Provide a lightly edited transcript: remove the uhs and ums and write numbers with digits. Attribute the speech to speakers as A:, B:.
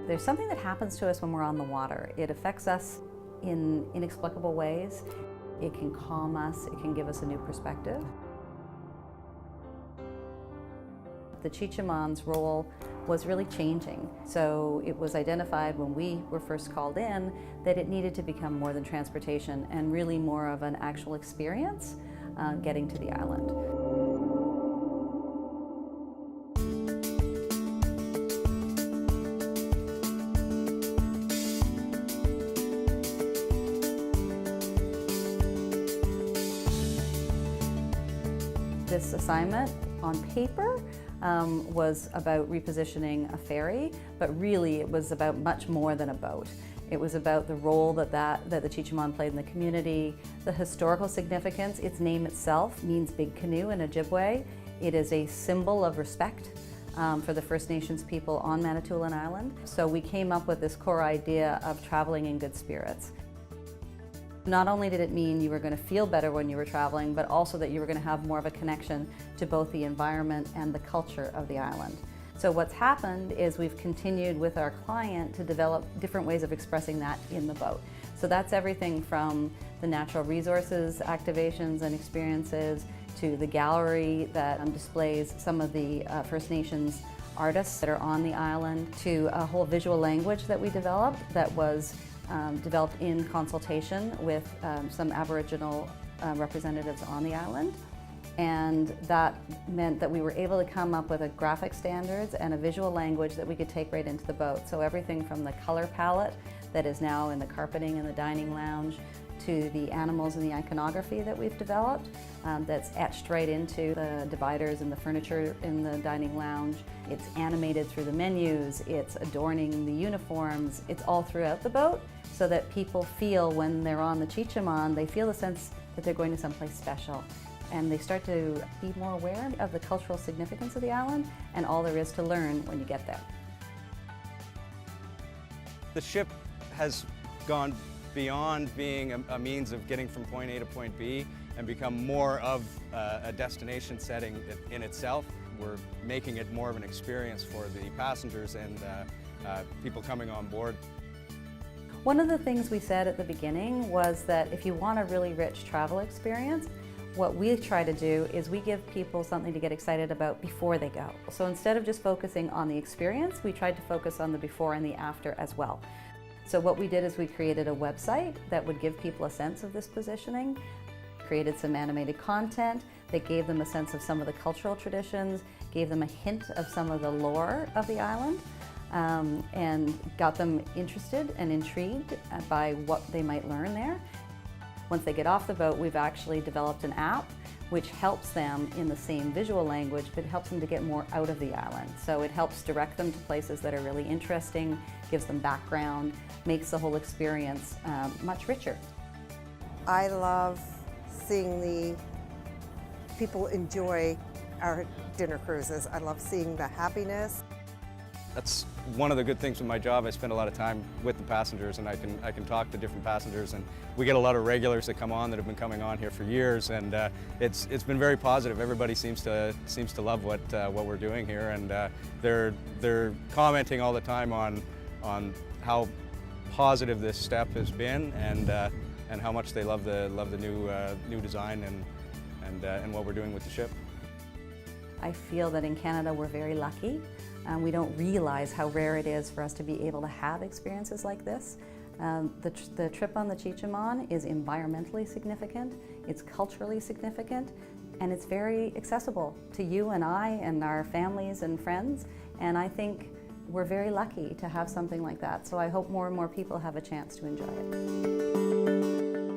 A: There's something that happens to us when we're on the water. It affects us in inexplicable ways. It can calm us, it can give us a new perspective. The Chi-Cheemaun's role was really changing. So it was identified when we were first called in that it needed to become more than transportation and really more of an actual experience getting to the island. This assignment on paper was about repositioning a ferry, but really it was about much more than a boat. It was about the role that the Chi-Cheemaun played in the community, the historical significance. Its name itself means big canoe in Ojibwe. It is a symbol of respect for the First Nations people on Manitoulin Island. So we came up with this core idea of traveling in good spirits. Not only did it mean you were going to feel better when you were traveling, but also that you were going to have more of a connection to both the environment and the culture of the island. So what's happened is we've continued with our client to develop different ways of expressing that in the boat. So that's everything from the natural resources activations and experiences to the gallery that displays some of the First Nations artists that are on the island, to a whole visual language that we developed that was developed in consultation with some Aboriginal representatives on the island. And that meant that we were able to come up with a graphic standards and a visual language that we could take right into the boat. So everything from the color palette that is now in the carpeting in the dining lounge to the animals and the iconography that we've developed that's etched right into the dividers and the furniture in the dining lounge. It's animated through the menus, it's adorning the uniforms, it's all throughout the boat so that people feel when they're on the Chi-Cheemaun, they feel a sense that they're going to someplace special. And they start to be more aware of the cultural significance of the island and all there is to learn when you get there.
B: The ship has gone beyond being a means of getting from point A to point B and become more of a destination setting in itself. We're making it more of an experience for the passengers and people coming on board.
A: One of the things we said at the beginning was that if you want a really rich travel experience, what we try to do is we give people something to get excited about before they go. So instead of just focusing on the experience, we tried to focus on the before and the after as well. So what we did is we created a website that would give people a sense of this positioning, created some animated content that gave them a sense of some of the cultural traditions, gave them a hint of some of the lore of the island, and got them interested and intrigued by what they might learn there. Once they get off the boat, we've actually developed an app which helps them in the same visual language, but helps them to get more out of the island. So it helps direct them to places that are really interesting, gives them background, makes the whole experience much richer.
C: I love seeing the people enjoy our dinner cruises. I love seeing the happiness.
B: That's one of the good things with my job. I spend a lot of time with the passengers and I can talk to different passengers, and we get a lot of regulars that come on that have been coming on here for years, and it's been very positive. Everybody seems to love what we're doing here, and they're commenting all the time on how positive this step has been and how much they love the new design and what we're doing with the ship.
A: I feel that in Canada we're very lucky. We don't realize how rare it is for us to be able to have experiences like this. The trip on the Chi-Cheemaun is environmentally significant, it's culturally significant, and it's very accessible to you and I and our families and friends. And I think we're very lucky to have something like that. So I hope more and more people have a chance to enjoy it.